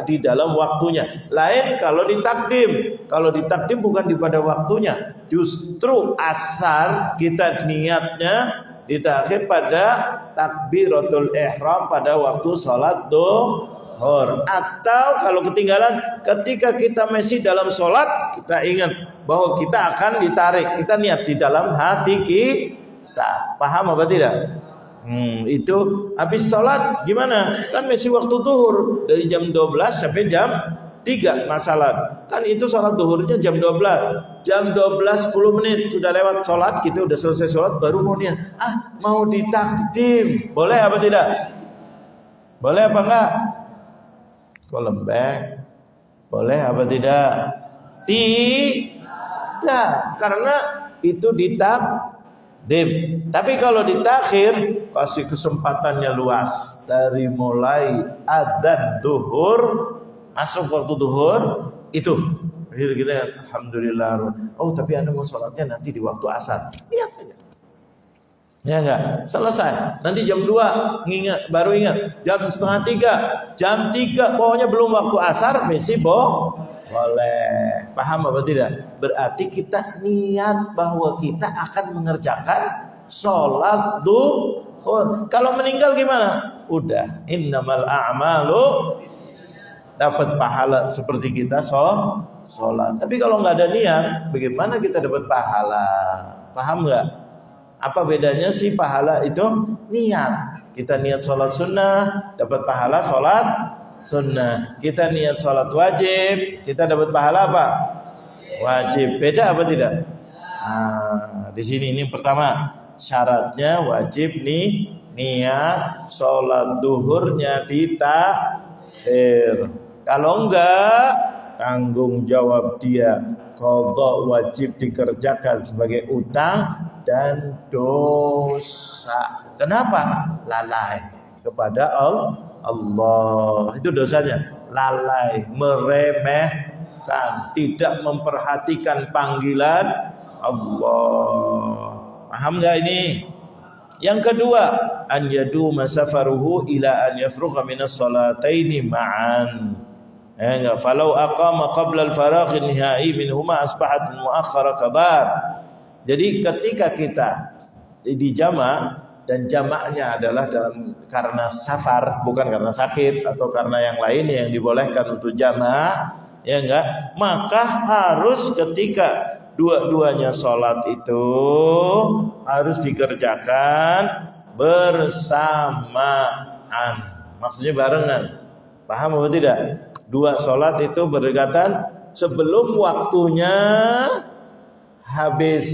di dalam waktunya. Lain kalau ditakdim. Kalau ditakdim bukan pada waktunya. Justru asar kita niatnya ditakhir pada takbiratul ihram pada waktu sholat zuhur. Atau kalau ketinggalan ketika kita masih dalam sholat, kita ingat bahwa kita akan ditarik. Kita niat di dalam hati kita. Paham apa tidak? Itu habis sholat gimana? Kan masih waktu zuhur dari jam 12 sampai jam 3 masalah. Kan itu sholat duhurnya jam 12. Jam 12 10 menit sudah lewat sholat, kita udah selesai sholat baru mau niat. Mau ditakdim. Boleh apa tidak? Boleh apa enggak? Kok lembek? Boleh apa tidak? Tidak. Karena itu ditakdim. Tapi kalau ditakhir, kasih kesempatannya luas. Dari mulai adzan duhur, masuk waktu duhur, itu kita alhamdulillah. Oh tapi anda mau sholatnya nanti di waktu asar, lihat aja. Ya enggak, selesai. Nanti jam 2 baru ingat. Jam setengah 3, jam 3 pokoknya belum waktu asar, mesti boleh. Paham apa tidak? Berarti kita niat bahwa kita akan mengerjakan sholat duhur. Kalau meninggal gimana? Udah, innamal a'malu, dapat pahala seperti kita sholat. Tapi kalau nggak ada niat, bagaimana kita dapat pahala? Paham nggak? Apa bedanya sih pahala itu? Niat. Kita niat sholat sunnah, dapat pahala sholat sunnah. Kita niat sholat wajib, kita dapat pahala apa? Wajib. Beda apa tidak? Di sini ini pertama syaratnya wajib nih niat sholat duhurnya ditakhir. Kalau enggak, tanggung jawab dia, qadha wajib dikerjakan sebagai utang dan dosa. Kenapa? Lalai kepada Allah. Itu dosanya. Lalai, meremehkan, tidak memperhatikan panggilan Allah. Paham enggak ini? Yang kedua, an yaduma safaruhu ila an yafrugha minas salataini ma'an. Enggak, falau aqama qabla al-faragh an-nihai minhuma asbahat muakhkhara qadar. Jadi ketika kita di jamak, dan jamaknya adalah karena safar, bukan karena sakit atau karena yang lain yang dibolehkan untuk jamak, ya enggak, maka harus ketika dua-duanya sholat itu harus dikerjakan bersamaan. Maksudnya barengan. Paham atau tidak? Dua sholat itu berdekatan sebelum waktunya habis.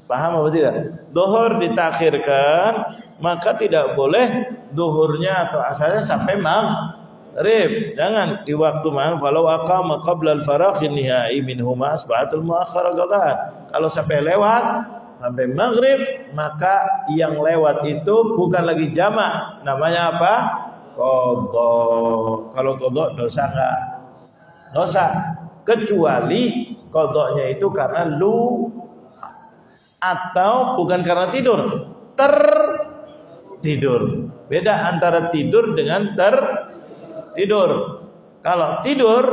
Paham atau tidak? Duhur ditakhirkan, maka tidak boleh duhurnya atau asalnya sampai maghrib. Jangan di waktu maghrib. Falau aqama qabla al-faragh nihai minhuma asba'atul muakhkhara qadar. Kalau sampai lewat sampai maghrib, maka yang lewat itu bukan lagi jamak, namanya apa? Qadha. Kalau qadha dosa enggak? Dosa. Kecuali qadhanya itu karena atau bukan karena tidur, tertidur. Beda antara tidur dengan tertidur. Kalau tidur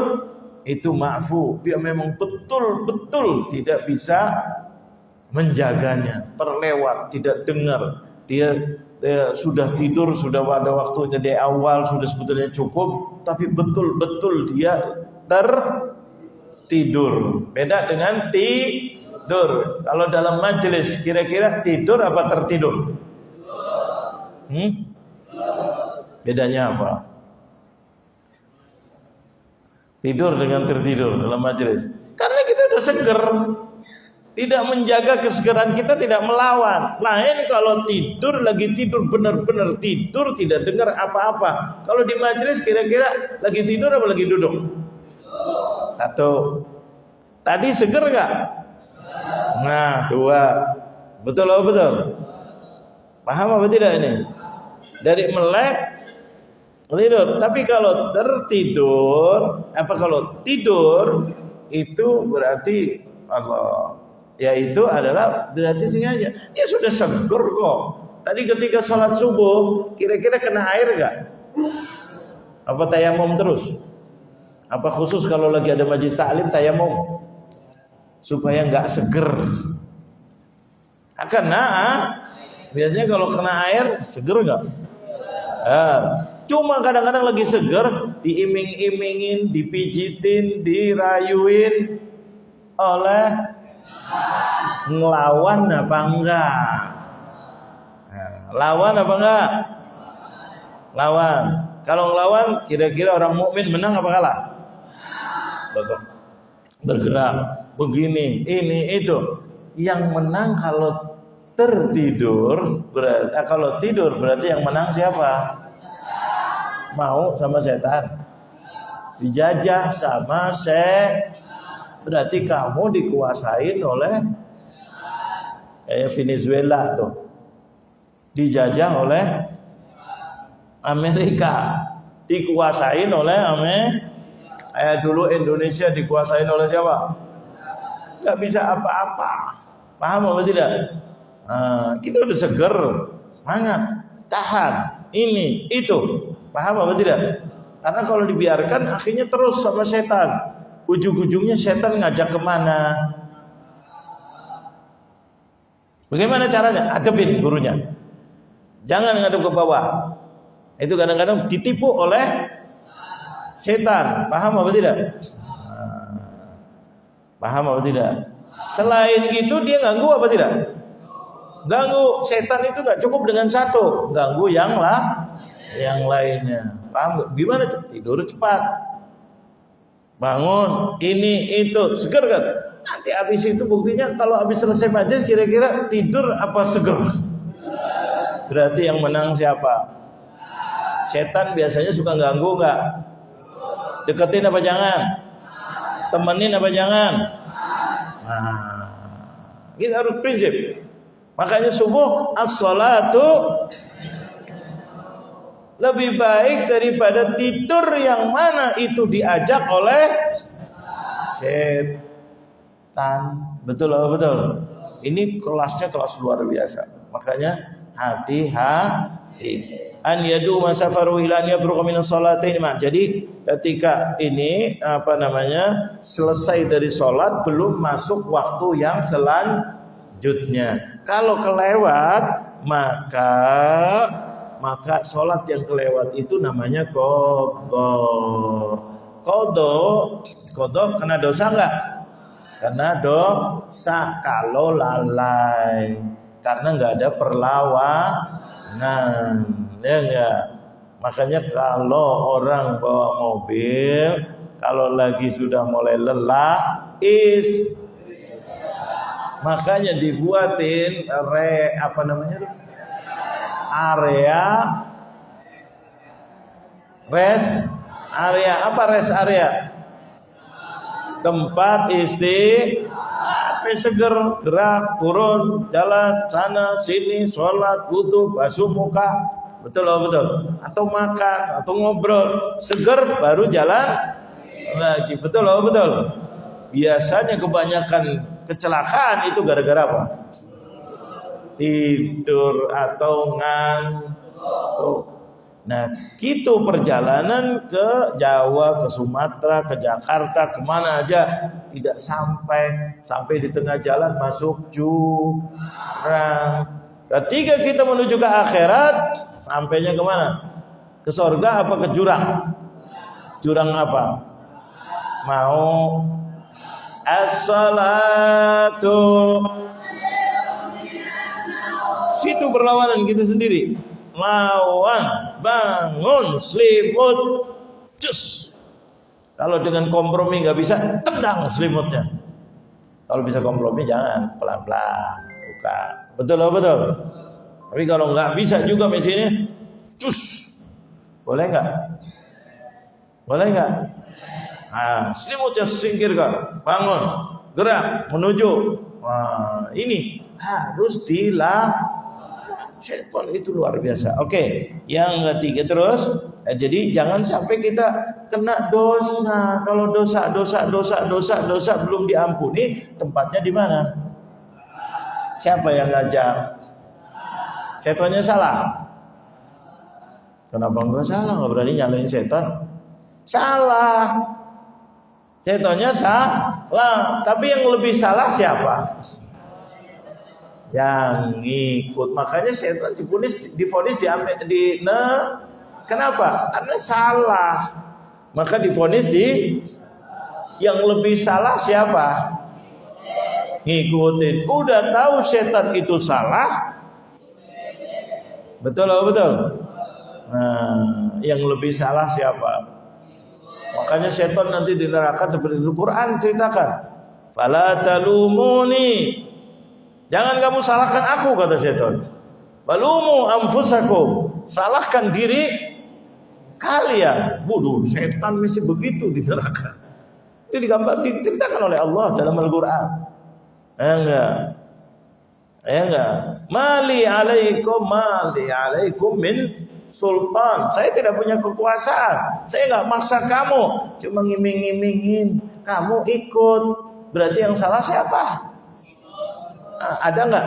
itu ma'fu, dia memang betul-betul tidak bisa menjaganya, terlewat, tidak dengar. Dia sudah tidur, sudah pada waktunya di awal sudah sebetulnya cukup, tapi betul-betul dia tertidur. Beda dengan tidur. Kalau dalam majelis kira-kira tidur apa tertidur? Bedanya apa? Tidur dengan tertidur dalam majelis. Karena kita udah seger. Tidak menjaga kesegeran kita, tidak melawan. Lain kalau tidur, lagi tidur, benar-benar tidur, tidak dengar apa-apa. Kalau di majelis kira-kira lagi tidur apa lagi duduk? Satu. Tadi seger gak? Nah, 2. Betul atau betul? Paham apa tidak ini? Dari melek tidur. Tapi kalau tertidur, kalau tidur itu berarti Allah, yaitu adalah berarti sengaja. Dia sudah seger kok. Tadi ketika sholat subuh, kira-kira kena air gak? Apa tayamum terus? Apa khusus kalau lagi ada majlis ta'lim tayamum? Supaya nggak seger. Karena biasanya kalau kena air seger nggak? Cuma kadang-kadang lagi seger, diiming-imingin, dipijitin, dirayuin oleh ngelawan apa enggak? Lawan apa enggak? Lawan. Kalau ngelawan, kira-kira orang mukmin menang apa kalah? bergerak, begini, ini, itu. Yang menang kalau tertidur, kalau tidur berarti yang menang siapa? Mau sama setan. Dijajah sama berarti kamu dikuasain oleh Venezuela tuh. Dijajah oleh Amerika, dikuasain oleh dulu Indonesia dikuasain oleh siapa? Gak bisa apa-apa. Paham apa tidak? Kita udah seger, semangat, tahan, ini, itu. Paham apa tidak? Karena kalau dibiarkan akhirnya terus sama setan. Ujung-ujungnya setan ngajak kemana? Bagaimana caranya? Hadapin gurunya. Jangan ngadep ke bawah. Itu kadang-kadang ditipu oleh setan. Paham apa tidak? Paham apa tidak? Selain itu dia ganggu apa tidak? Ganggu. Setan itu gak cukup dengan satu, ganggu yang lainnya. Paham? Gimana? Tidur cepat, bangun, ini itu, seger kan? Nanti habis itu buktinya kalau habis selesai majelis kira-kira tidur apa seger? Berarti yang menang siapa? Setan biasanya suka ganggu nggak? Deketin apa jangan? Temenin apa jangan? Kita harus prinsip. Makanya subuh as-salatu lebih baik daripada tidur yang mana itu diajak oleh setan. Betul loh, betul. Ini kelasnya kelas luar biasa. Makanya hati-hati. An yadu masafaru ila an yafruqa min as-salatain. Jadi ketika ini selesai dari salat belum masuk waktu yang selanjutnya. Kalau kelewat maka salat yang kelewat itu namanya qadha. Qadha kena dosa enggak? Kena dosa kalau lalai. Karena enggak ada perlawanan, ya enggak? Makanya kalau orang bawa mobil, kalau lagi sudah mulai lelah, makanya dibuatin rest area tempat seger, gerak, turun, jalan, sana, sini, sholat, wudu, basuh muka, betul. Atau makan, atau ngobrol, seger baru jalan lagi, betul. Biasanya kebanyakan kecelakaan itu gara-gara apa? Tidur atau ngantuk. Nah, gitu perjalanan ke Jawa, ke Sumatera, ke Jakarta, kemana aja tidak sampai di tengah jalan masuk jurang. Ketika kita menuju ke akhirat, sampainya kemana? Ke surga apa ke jurang? Jurang apa? Mau as-salatu. Situ berlawanan kita sendiri. Lawan, bangun, selimut, cus. Kalau dengan kompromi nggak bisa, tendang selimutnya. Kalau bisa kompromi jangan, pelan-pelan buka. Betul. Tapi kalau nggak bisa juga mesinnya, cus. Boleh nggak? Selimutnya singkirkan, bangun, gerak, menuju. Wah, ini harus dilakukan. Syaitan itu luar biasa. Oke, yang ketiga terus. Jadi jangan sampai kita kena dosa. Kalau dosa belum diampuni, tempatnya di mana? Siapa yang ngajak? Setannya salah. Kenapa enggak salah? Enggak berani nyalain setan. Salah. Setannya salah. Tapi yang lebih salah siapa? Yang ngikut. Makanya setan divonis kenapa? Karena salah. Maka divonis yang lebih salah siapa? Ngikutin. Udah tahu setan itu salah. Betul. Nah, yang lebih salah siapa? Makanya setan nanti di neraka seperti itu. Quran ceritakan. Fala talumuni. Jangan kamu salahkan aku, kata setan. Balumu anfusakum. Salahkan diri kalian. Waduh, setan masih begitu di neraka. Itu diceritakan oleh Allah dalam Al-Quran. Enggak. Mali alaikum min sultan. Saya tidak punya kekuasaan. Saya enggak maksa kamu, cuma ngiming-ngimingin. Kamu ikut. Berarti yang salah siapa? Ada enggak?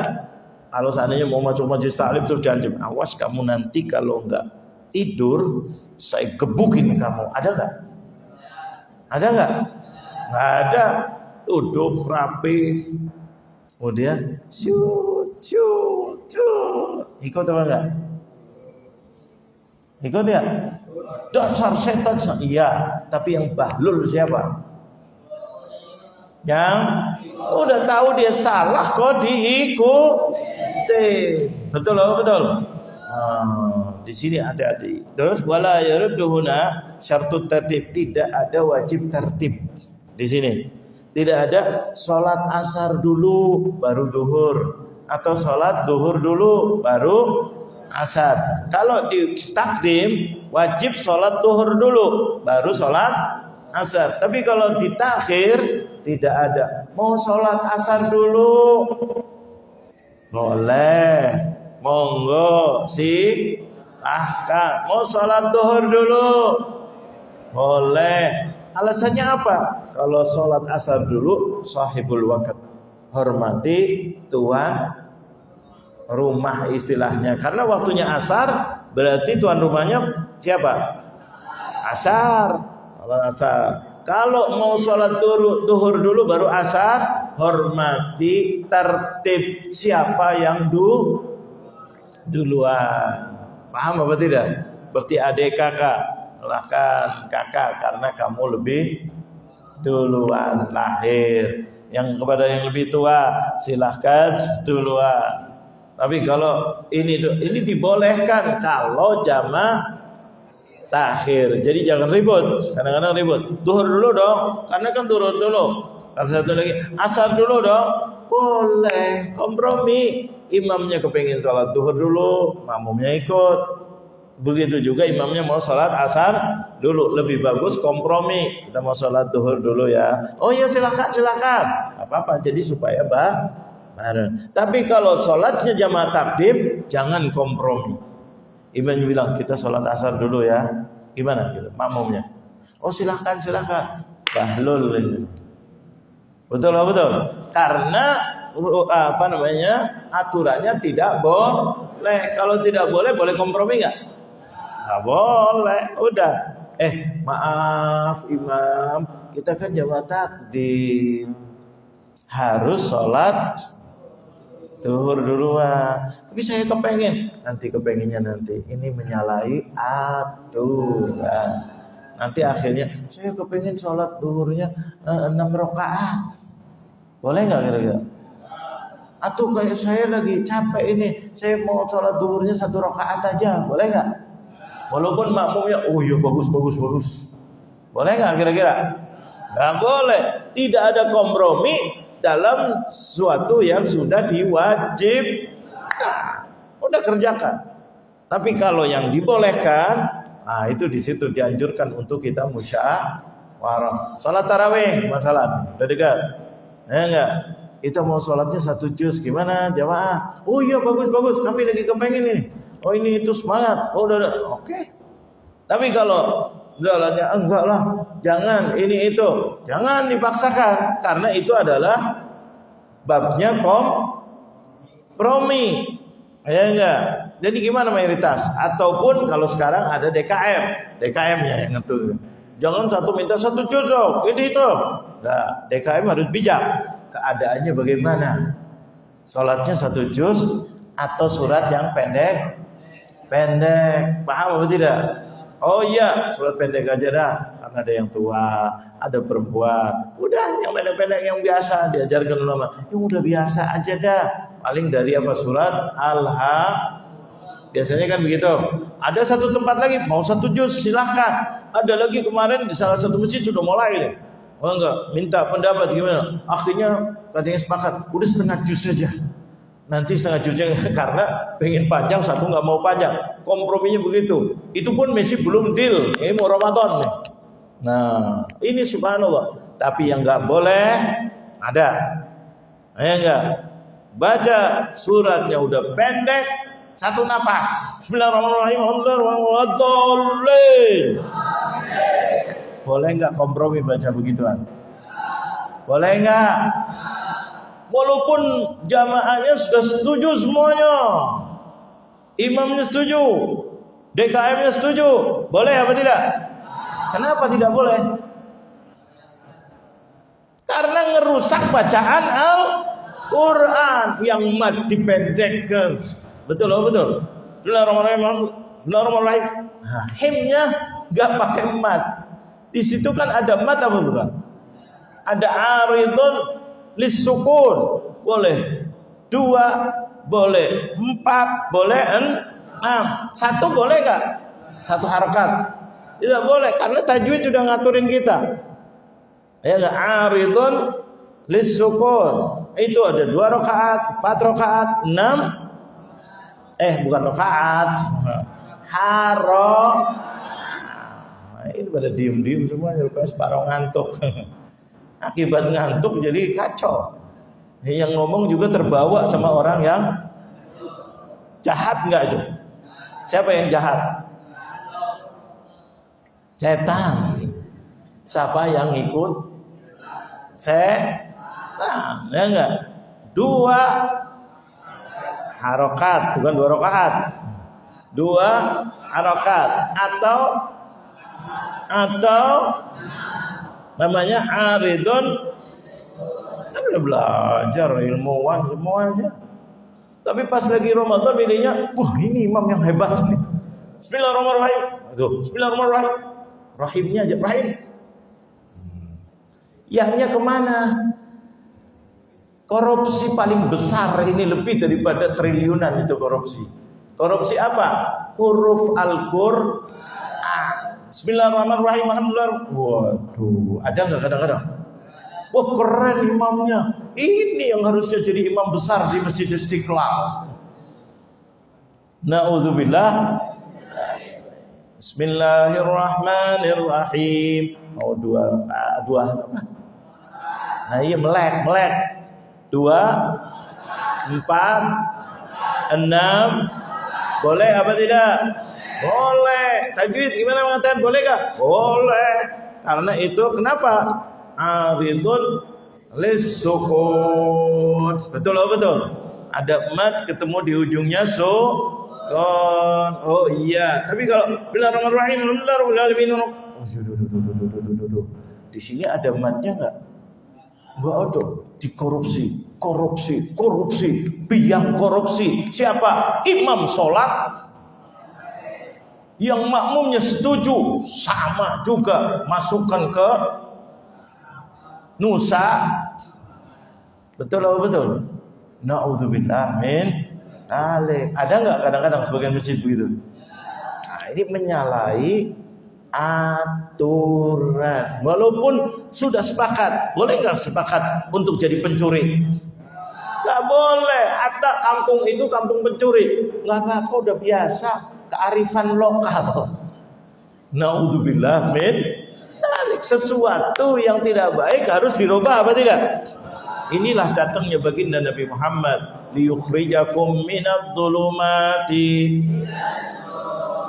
Kalau seandainya mau masuk majelis taklim terus diancam, awas kamu nanti kalau enggak tidur saya gebukin kamu. Ada enggak? Ada enggak? Enggak ada. Duduk rapi. Kemudian ikut apa enggak? Ikut ya? Dasar setan. Iya, tapi yang bahlul siapa? Yang udah tahu dia salah kok diikuti. Betul loh, betul. Di sini hati-hati. Terus wala yarudduhuna syartut tertib, tidak ada wajib tertib. Di sini tidak ada sholat asar dulu baru zuhur atau sholat zuhur dulu baru asar. Kalau di takdim wajib sholat zuhur dulu baru sholat asar. Tapi kalau di takhir tidak ada. Mau sholat asar dulu boleh, monggo silahkan. Mau sholat zuhur dulu boleh. Alasannya apa? Kalau sholat asar dulu sahibul waqt, hormati tuan rumah istilahnya. Karena waktunya asar, berarti tuan rumahnya siapa? Asar. Kalau asar. Kalau mau sholat duhur dulu baru asar, hormati tertib siapa yang duluan. Paham apa tidak? Berarti adik kakak, silahkan kakak karena kamu lebih duluan lahir. Yang kepada yang lebih tua silahkan duluan. Tapi kalau ini dibolehkan kalau jamaah takhir. Jadi jangan ribut. Kadang-kadang ribut. Duhur dulu dong. Karena kan duhur dulu. Kata satu lagi, asar dulu dong. Boleh. Kompromi. Imamnya kepengin sholat duhur dulu, makmumnya ikut. Begitu juga imamnya mau sholat asar dulu. Lebih bagus kompromi. Kita mau sholat duhur dulu ya. Oh iya silakan. Apa-apa. Jadi supaya bareng. Tapi kalau sholatnya jamaah takdim, jangan kompromi. Imam bilang kita sholat asar dulu ya. Gimana gitu? Makmumnya. Oh silahkan. Bahlul ini. Betul. Karena aturannya tidak boleh. Kalau tidak boleh kompromi nggak? Nggak boleh. Udah. Maaf imam, kita kan jamaah takdim. Harus sholat zuhur duluan. Tapi saya kepengennya nanti. Ini menyalahi aturan. Nanti akhirnya saya kepengen sholat zuhurnya 6 rakaat. Boleh nggak kira-kira? Atau kayak saya lagi capek ini, saya mau sholat zuhurnya 1 rakaat aja. Boleh nggak? Walaupun makmumnya, oh iya bagus. Boleh nggak kira-kira? Nggak boleh. Tidak ada kompromi dalam suatu yang sudah diwajibkan, udah kerjakan. Tapi kalau yang dibolehkan, itu di situ dianjurkan untuk kita musyawarah. Salat tarawih, masalah udah dekat, enggak? Kita mau sholatnya 1 juz, gimana jamaah? Oh iya bagus, kami lagi kepengen ini. Oh ini itu semangat. Oh udah. Oke. Tapi kalau jalannya enggak lah, jangan ini itu, jangan dipaksakan karena itu adalah babnya kompromi, ya enggak. Jadi gimana mayoritas? Ataupun kalau sekarang ada DKM-nya yang ngatur. Jangan satu minta 1 juz dong, itu. Nah, DKM harus bijak. Keadaannya bagaimana? Sholatnya 1 juz atau surat yang pendek, paham atau tidak? Oh iya, surat pendek aja dah. Karena ada yang tua, ada perempuan. Udah yang pendek-pendek yang biasa diajarkan ulama. Yang udah biasa aja dah. Paling dari apa surat Biasanya kan begitu. Ada satu tempat lagi mau 1 juz silahkan. Ada lagi kemarin di salah satu masjid sudah mulai nih. Oh enggak, minta pendapat gimana? Akhirnya katanya sepakat, udah setengah juz saja. Nanti setengah juznya karena pengen panjang, satu nggak mau panjang. Komprominya begitu. Itu pun masih belum deal. Ini mau Ramadan nih. Nah, ini subhanallah. Tapi yang nggak boleh ada. Ya enggak. Baca suratnya udah pendek, satu nafas. Bismillahirrahmanirrahim. Alhamdulillah. Boleh enggak kompromi baca begituan? Boleh enggak? Walaupun jamaahnya sudah setuju semuanya. Imamnya setuju. DKM-nya setuju. Boleh apa tidak? Kenapa tidak boleh? Karena ngerusak bacaan Al-Quran yang mat dipendekkan. Betul, betul. Bismillahirrahmanirrahim. Himnya nggak pakai mat. Di situ kan ada mat apa bukan? Ada aridun lis-sukun. Boleh 2, boleh 4, boleh 6. 1 boleh nggak? 1 harakat. Tidak boleh karena tajwid sudah ngaturin kita. Ya nggak, aridun lis-sukun. Itu ada 2 rakaat, 4 rakaat, 6. Bukan rakaat. Ini pada diem-diem semuanya, rupanya separuh ngantuk. Akibat ngantuk jadi kacau. Yang ngomong juga terbawa sama orang yang jahat nggak itu? Siapa yang jahat? Setan. Siapa yang ikut? Setan. Ya enggak? 2 harokat, bukan 2 rakaat. 2 harokat atau namanya aridun. Kan udah belajar ilmuwan semua aja. Tapi pas lagi Ramadan milihnya, wah ini imam yang hebat nih. Bismillahirrahmanirrahim. Tuh, bismillahirrahmanirrahim. Rahimnya aja, rahim. Yahnya kemana? Korupsi paling besar ini lebih daripada triliunan itu korupsi. Korupsi apa? Huruf Al-Qur'an. Bismillahirrahmanirrahim. Alhamdulillah. Waduh, ada nggak kadang-kadang? Wah keren imamnya. Ini yang harusnya jadi imam besar di Masjid Istiqlal. Na'udzubillah. Bismillahirrahmanirrahim. Oh 2 apa? Nah iya melek. 2, 4, 6. Boleh apa tidak? Boleh. Tajwid gimana mengatakan boleh gak? Boleh. Karena itu kenapa? Aridun lis-sukun. Betul. Ada mat ketemu di ujungnya sukun. Oh iya. Tapi kalau bismillahirrahmanirrahim. Di sini ada matnya enggak? Enggak ada. Dikorupsi. Korupsi. Biang korupsi. Siapa? Imam sholat. Yang makmumnya setuju, sama juga masukkan ke Nusa. Betul. Na'udzubillah min alik. Ada enggak kadang-kadang sebagian masjid begitu? Nah, ini menyalahi aturan. Walaupun sudah sepakat, boleh enggak sepakat untuk jadi pencuri? Enggak boleh. Ada kampung itu kampung pencuri. Enggak apa-apa, udah biasa. Kearifan lokal. Na'udzubillah min dzalik. Sesuatu yang tidak baik harus dirubah apa tidak? Inilah datangnya baginda Nabi Muhammad liyukhrijakum minadh-dhulumati.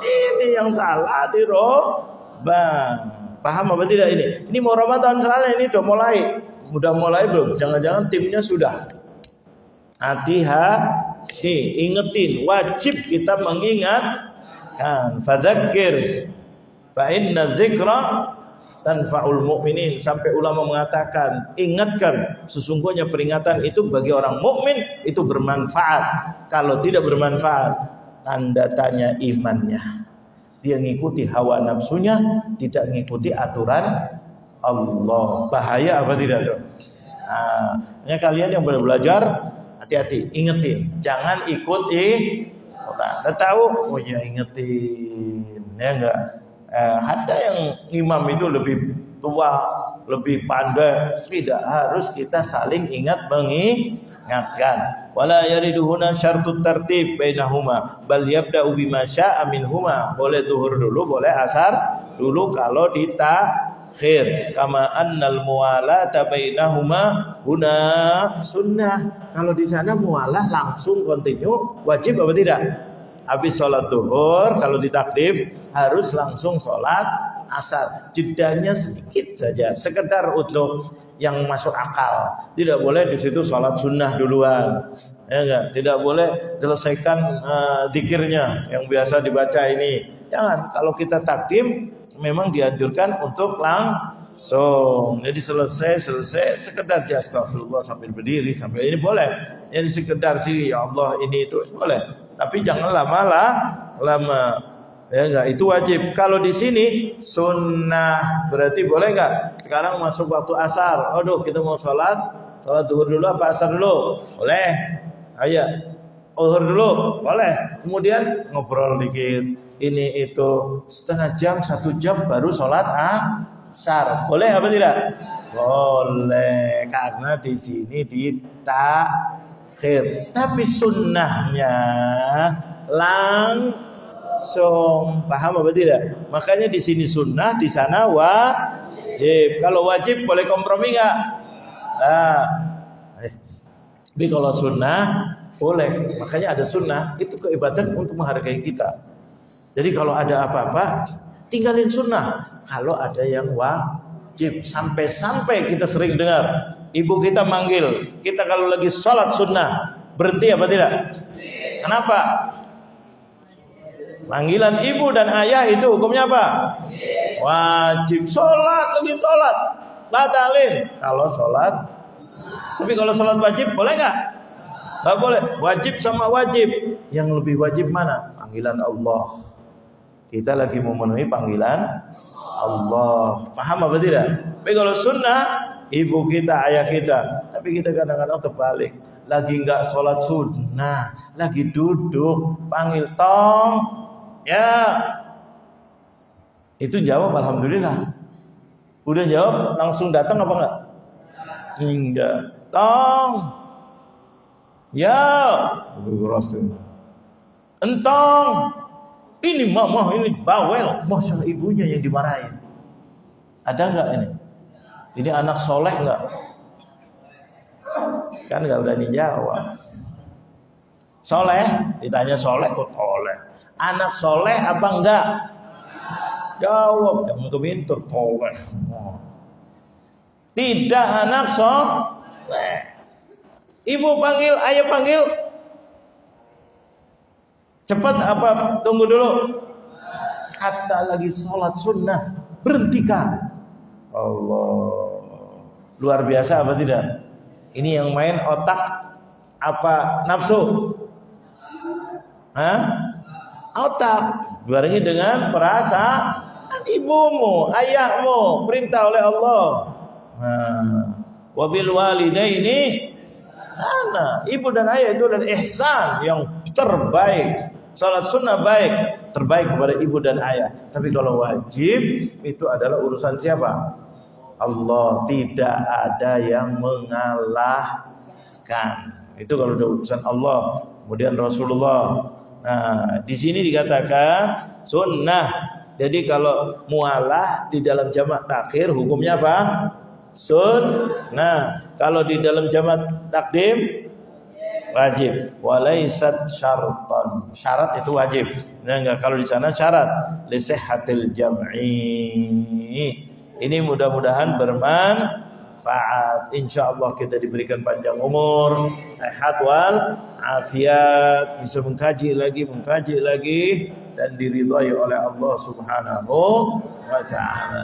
Ini yang salah dirubah. Paham apa tidak ini? Ini mau Ramadan soalnya ini udah mulai belum? Jangan-jangan timnya sudah. Hati-hati, ingetin, wajib kita mengingat. Fadzakir fa inna dzikra tanfa'ul mu'minin. Sampai ulama mengatakan, ingatkan, sesungguhnya peringatan itu bagi orang mukmin itu bermanfaat. Kalau tidak bermanfaat, tanda tanya imannya. Dia ngikuti hawa nafsunya, tidak ngikuti aturan Allah. Bahaya apa tidak tuh? Kalian yang belajar hati-hati, ingetin, jangan ikuti Anda tahu, oh ya ingetin, ya enggak. Hatta yang imam itu lebih tua, lebih pandai, tidak harus kita saling ingat mengingatkan. Wala yariduhuna syartut tartib bainahuma bal yabda'u bima sya'a minhuma. Boleh zuhur dulu, boleh asar dulu kalau ditakhir. Kama annal muwalata bainahuma huna sunnah. Kalau di sana mualah langsung continue, wajib apa tidak? Habis sholat zuhur kalau ditakdim harus langsung sholat asar. Jedanya sedikit saja, sekedar untuk yang masuk akal. Tidak boleh di situ sholat sunnah duluan, ya enggak? Tidak boleh selesaikan zikirnya yang biasa dibaca ini. Jangan. Kalau kita takdim memang dianjurkan untuk langsung. Jadi selesai sekedar astagfirullah sambil berdiri sampai ini boleh. Jadi sekedar sih ya Allah ini itu boleh. Tapi jangan lama. Ya enggak, itu wajib. Kalau di sini sunnah, berarti boleh enggak? Sekarang masuk waktu asar. Aduh, kita mau sholat zuhur dulu apa asar dulu? Boleh. Ayo, zuhur dulu, boleh. Kemudian ngobrol dikit. Ini itu setengah jam, 1 jam baru sholat asar. Boleh apa tidak? Boleh, karena di sini ditakhir. Tapi sunnahnya langsung, paham apa tidak? Makanya di sini sunnah, di sana wajib. Kalau wajib boleh kompromi nggak? Nah, tapi kalau sunnah boleh. Makanya ada sunnah, itu keibatan untuk menghargai kita. Jadi kalau ada apa-apa, tinggalin sunnah. Kalau ada yang wajib, sampai kita sering dengar ibu kita manggil kita kalau lagi sholat sunnah, berhenti apa tidak? Kenapa? Panggilan ibu dan ayah itu hukumnya apa? Wajib. Lagi sholat batalin kalau sholat. Tapi kalau sholat wajib boleh nggak? Nggak boleh. Wajib sama wajib, yang lebih wajib mana? Panggilan Allah. Kita lagi memenuhi panggilan Allah. Paham apa tidak? Tapi kalau sunnah, ibu kita, ayah kita. Tapi kita kadang-kadang terbalik. Lagi nggak sholat sunnah, lagi duduk, panggil tong, ya. Itu jawab alhamdulillah. Udah jawab, langsung datang apa enggak? Enggak. Tong, ya. Entong. Ini mama, ini bawel. Masa ibunya yang dimarahin? Ada enggak ini? Ini anak soleh enggak? Kan enggak berani jawab. Soleh? Ditanya soleh kok soleh. Anak soleh apa enggak? Jawab, jangan kemintur, soleh. Tidak anak soleh. Ibu panggil, ayah panggil. Cepat apa tunggu dulu? Kata lagi sholat sunnah, berhentikan. Allah, luar biasa apa tidak? Ini yang main otak apa nafsu? Otak. Barengi dengan perasaan ibumu, ayahmu, perintah oleh Allah. Wabil walidaini ana. Ibu dan ayah itu adalah ihsan yang terbaik. Salat sunnah baik, terbaik kepada ibu dan ayah. Tapi kalau wajib itu adalah urusan siapa? Allah. Tidak ada yang mengalahkan. Itu kalau udah urusan Allah. Kemudian Rasulullah. Nah, di sini dikatakan sunnah. Jadi kalau mualah di dalam jamak takhir hukumnya apa? Sunnah. Kalau di dalam jamak takdim wajib. Walaisat syartan. Syarat itu wajib. Nah, enggak, kalau di sana syarat li sihhatil jam'i. Ini mudah-mudahan bermanfaat. Insyaallah kita diberikan panjang umur, sehat wal afiat, bisa mengkaji lagi dan diridhai oleh Allah Subhanahu wa taala.